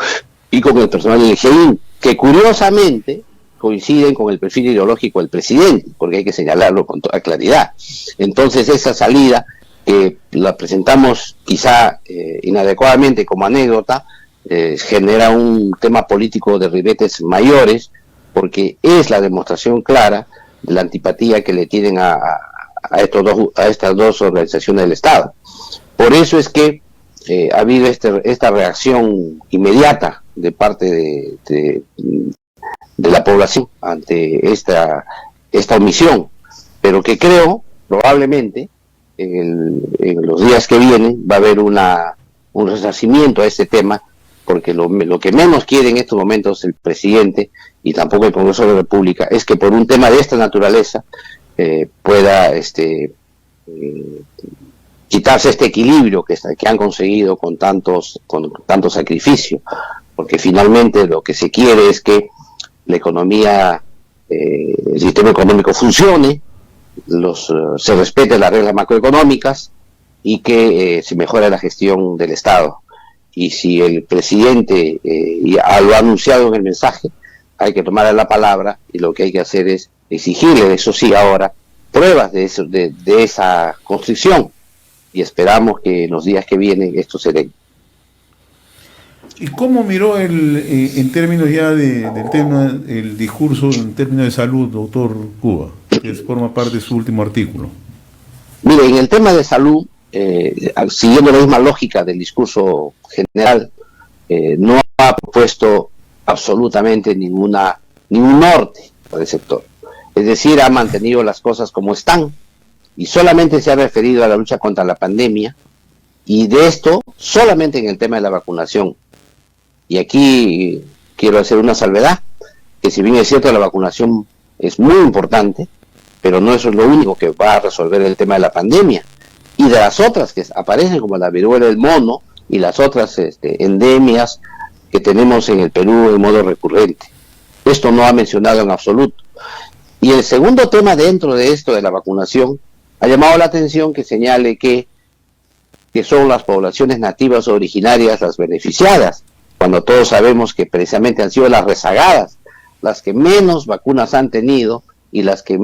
Speaker 3: el personal del GEIN, que curiosamente coinciden con el perfil ideológico del presidente, porque hay que señalarlo con toda claridad. Entonces esa salida, que la presentamos quizá inadecuadamente como anécdota, genera un tema político de ribetes mayores, porque es la demostración clara de la antipatía que le tienen a estas dos organizaciones del Estado. Por eso es que ha habido esta reacción inmediata de parte de la población ante esta omisión, pero que creo probablemente en los días que vienen va a haber un resarcimiento a este tema, porque lo que menos quiere en estos momentos el presidente y tampoco el Congreso de la República es que por un tema de esta naturaleza pueda quitarse este equilibrio que han conseguido con tanto sacrificio, porque finalmente lo que se quiere es que la economía, el sistema económico funcione, se respeten las reglas macroeconómicas y que se mejore la gestión del Estado. Y si el presidente lo ha anunciado en el mensaje, hay que tomarle la palabra, y lo que hay que hacer es exigirle, eso sí, ahora, pruebas de esa constricción, y esperamos que en los días que vienen esto se dé.
Speaker 2: ¿Y cómo miró en términos ya del tema, el discurso en términos de salud, doctor Cuba, que forma parte de su último artículo?
Speaker 3: Mire, en el tema de salud, siguiendo la misma lógica del discurso general, no ha propuesto absolutamente ningún norte para el sector. Es decir, ha mantenido las cosas como están, y solamente se ha referido a la lucha contra la pandemia, y de esto solamente en el tema de la vacunación. Y aquí quiero hacer una salvedad, que si bien es cierto la vacunación es muy importante, pero no eso es lo único que va a resolver el tema de la pandemia, y de las otras que aparecen como la viruela del mono y las otras endemias que tenemos en el Perú de modo recurrente. Esto no ha mencionado en absoluto. Y el segundo tema dentro de esto de la vacunación ha llamado la atención, que señale que son las poblaciones nativas o originarias las beneficiadas, cuando todos sabemos que precisamente han sido las rezagadas las que menos vacunas han tenido y las que el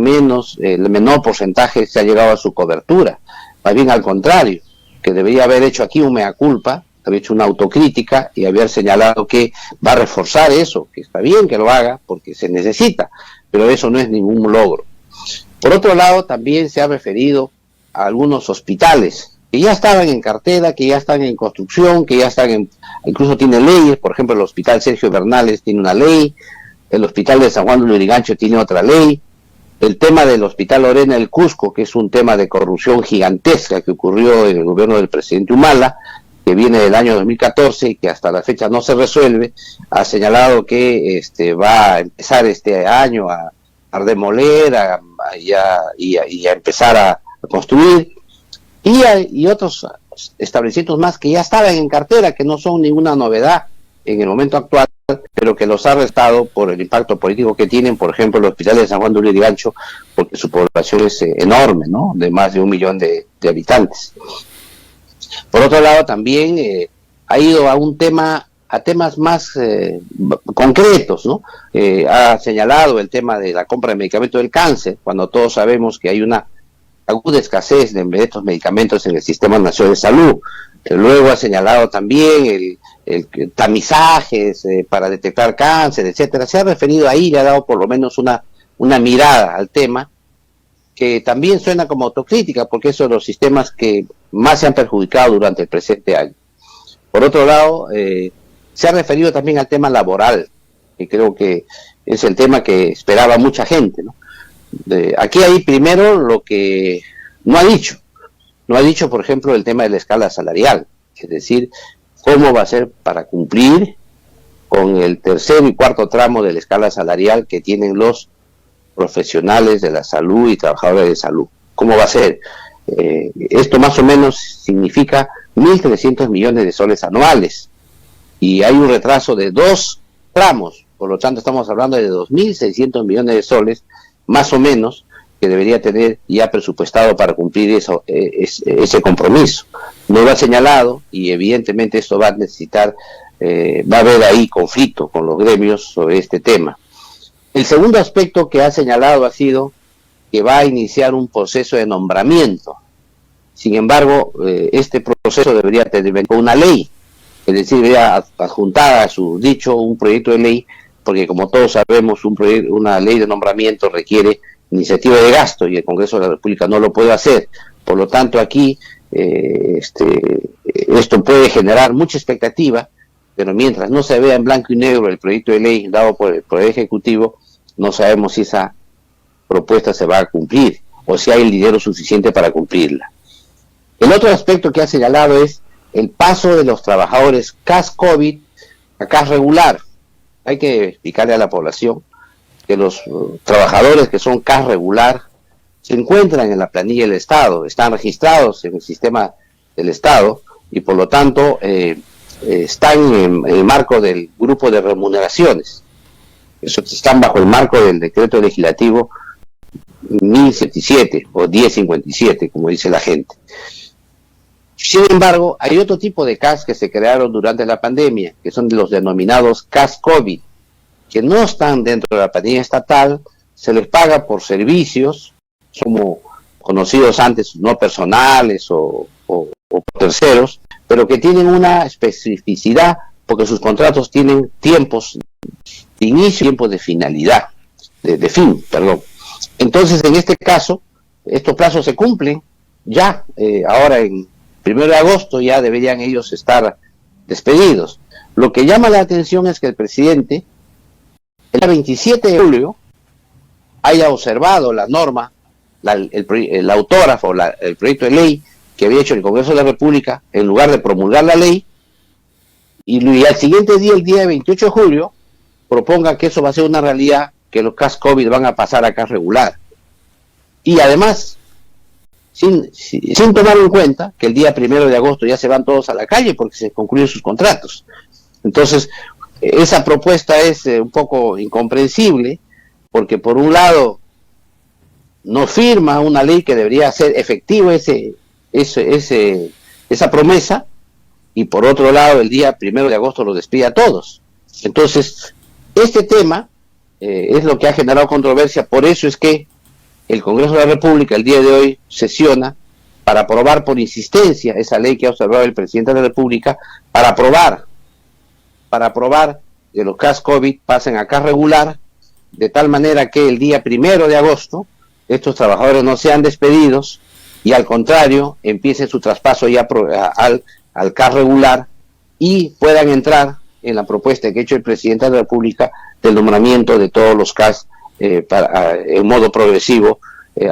Speaker 3: menor porcentaje se ha llegado a su cobertura. Más bien al contrario, que debería haber hecho aquí un mea culpa, haber hecho una autocrítica y haber señalado que va a reforzar eso, que está bien que lo haga porque se necesita, pero eso no es ningún logro. Por otro lado, también se ha referido a algunos hospitales que ya estaban en cartera, que ya están en construcción, que ya están incluso tienen leyes. Por ejemplo, el Hospital Sergio Bernales tiene una ley, el Hospital de San Juan de Lurigancho tiene otra ley, el tema del Hospital Lorena del Cusco, que es un tema de corrupción gigantesca que ocurrió en el gobierno del presidente Humala, que viene del año 2014 y que hasta la fecha no se resuelve, ha señalado que va a empezar este año a demoler y a empezar a construir, y otros establecimientos más que ya estaban en cartera, que no son ninguna novedad en el momento actual, pero que los ha restado por el impacto político que tienen, por ejemplo, el Hospital de San Juan de Lurigancho, porque su población es enorme, ¿no?, de más de 1 millón de habitantes. Por otro lado, también ha ido a temas más concretos, ¿no? Ha señalado el tema de la compra de medicamentos del cáncer, cuando todos sabemos que hay una aguda escasez de estos medicamentos en el Sistema Nacional de Salud. Luego ha señalado también el tamizajes para detectar cáncer, etcétera. Se ha referido ahí, le ha dado por lo menos una mirada al tema, que también suena como autocrítica, porque esos son los sistemas que más se han perjudicado durante el presente año. Por otro lado, se ha referido también al tema laboral, que creo que es el tema que esperaba mucha gente, ¿no? Aquí hay primero lo que no ha dicho. No ha dicho, por ejemplo, el tema de la escala salarial, es decir, cómo va a ser para cumplir con el tercer y cuarto tramo de la escala salarial que tienen los profesionales de la salud y trabajadores de salud. ¿Cómo va a ser? Esto más o menos significa 1.300 millones de soles anuales, y hay un retraso de 2 tramos, por lo tanto estamos hablando de 2.600 millones de soles, más o menos, que debería tener ya presupuestado para cumplir ese compromiso. No lo ha señalado, y evidentemente esto va a necesitar, va a haber ahí conflicto con los gremios sobre este tema. El segundo aspecto que ha señalado ha sido que va a iniciar un proceso de nombramiento. Sin embargo, este proceso debería tener una ley, es decir, debería adjuntar a su dicho un proyecto de ley, porque como todos sabemos, una ley de nombramiento requiere iniciativa de gasto y el Congreso de la República no lo puede hacer. Por lo tanto, aquí esto puede generar mucha expectativa, pero mientras no se vea en blanco y negro el proyecto de ley dado por el Poder Ejecutivo, no sabemos si esa propuesta se va a cumplir o si hay el dinero suficiente para cumplirla. El otro aspecto que ha señalado es el paso de los trabajadores CAS COVID a CAS regular. Hay que explicarle a la población que los trabajadores que son CAS regular se encuentran en la planilla del Estado, están registrados en el sistema del Estado y por lo tanto están en el marco del grupo de remuneraciones. Eso están bajo el marco del decreto legislativo 1077 o 1057, como dice la gente. Sin embargo, hay otro tipo de CAS que se crearon durante la pandemia, que son los denominados CAS COVID, que no están dentro de la planilla estatal, se les paga por servicios, como conocidos antes no personales o por terceros, pero que tienen una especificidad porque sus contratos tienen tiempos de inicio y tiempos de finalidad, de fin, perdón. Entonces, en este caso, estos plazos se cumplen ya, ahora en 1 de agosto ya deberían ellos estar despedidos. Lo que llama la atención es que el presidente, el 27 de julio, haya observado la norma, el autógrafo, el proyecto de ley que había hecho el Congreso de la República, en lugar de promulgar la ley, y al siguiente día, el día 28 de julio, proponga que eso va a ser una realidad, que los CAS COVID van a pasar a CAS regular. Y además, sin tomar en cuenta que el día 1 de agosto ya se van todos a la calle porque se concluyen sus contratos. Entonces, esa propuesta es un poco incomprensible, porque por un lado no firma una ley que debería hacer efectivo esa promesa, y por otro lado el día 1 de agosto los despide a todos. Entonces, este tema es lo que ha generado controversia. Por eso es que el Congreso de la República el día de hoy sesiona para aprobar por insistencia esa ley que ha observado el presidente de la República, para aprobar que los CAS COVID pasen a CAS regular, de tal manera que el día 1 de agosto estos trabajadores no sean despedidos y al contrario empiece su traspaso ya al CAS regular y puedan entrar en la propuesta que ha hecho el presidente de la República del nombramiento de todos los CAS en modo progresivo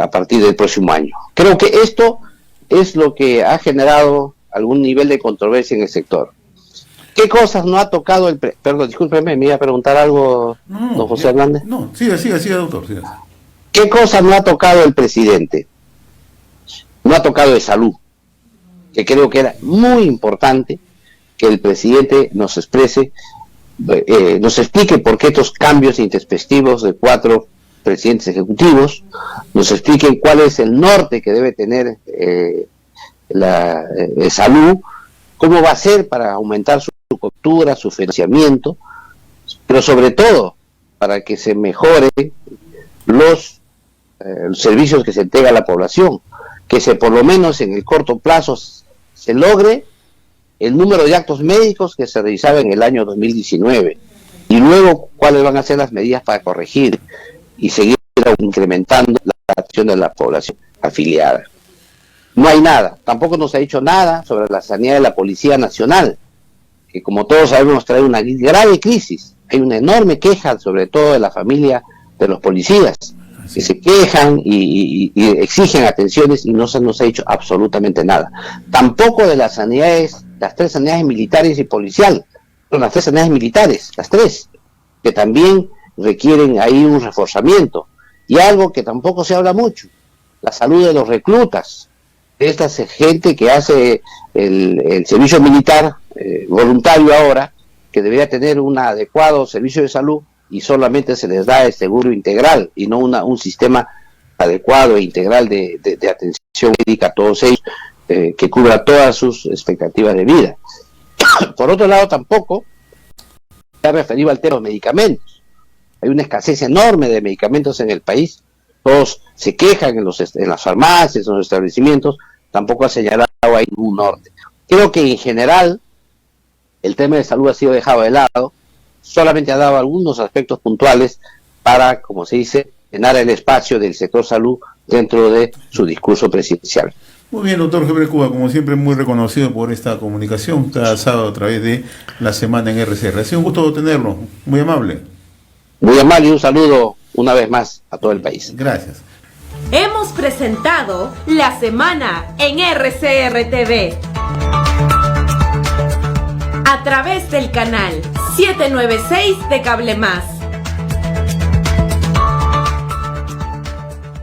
Speaker 3: a partir del próximo año. Creo que esto es lo que ha generado algún nivel de controversia en el sector. ¿Qué cosas no ha tocado el perdón, discúlpeme, me iba a preguntar algo, don José Hernández?
Speaker 2: No, siga, doctor, siga.
Speaker 3: ¿Qué cosas no ha tocado el presidente? No ha tocado de salud, que creo que era muy importante que el presidente nos exprese, nos explique por qué estos cambios introspectivos de 4 presidentes ejecutivos, nos expliquen cuál es el norte que debe tener la salud, cómo va a ser para aumentar su cobertura, su financiamiento, pero sobre todo para que se mejore los servicios que se entrega a la población, que por lo menos en el corto plazo se logre el número de actos médicos que se realizaba en el año 2019 y luego cuáles van a ser las medidas para corregir y seguir incrementando la acción de la población afiliada. No hay nada, tampoco nos ha dicho nada sobre la sanidad de la Policía Nacional, que como todos sabemos trae una grave crisis. Hay una enorme queja, sobre todo de la familia de los policías, que se quejan y exigen atenciones y no se nos ha dicho absolutamente nada. Tampoco de las sanidades, las 3 sanidades militares y policial, son las 3 sanidades militares, las 3, que también requieren ahí un reforzamiento. Y algo que tampoco se habla mucho, la salud de los reclutas, de esta gente que hace el servicio militar voluntario ahora, que debería tener un adecuado servicio de salud y solamente se les da el seguro integral y no un sistema adecuado e integral de atención médica a todos ellos, que cubra todas sus expectativas de vida. Por otro lado, tampoco se ha referido al tema de los medicamentos. Hay una escasez enorme de medicamentos en el país, todos se quejan en las farmacias, en los establecimientos, tampoco ha señalado ahí ningún norte. Creo que en general el tema de salud ha sido dejado de lado, solamente ha dado algunos aspectos puntuales para, como se dice, llenar el espacio del sector salud dentro de su discurso presidencial.
Speaker 2: Muy bien, doctor Gebre Cuba, como siempre muy reconocido por esta comunicación cada sábado a través de la semana en RCR. Ha sido un gusto tenerlo, muy amable.
Speaker 3: Muy amable y un saludo una vez más a todo el país.
Speaker 2: Gracias.
Speaker 1: Hemos presentado La Semana en RCR TV a través del canal 796 de Cable Más.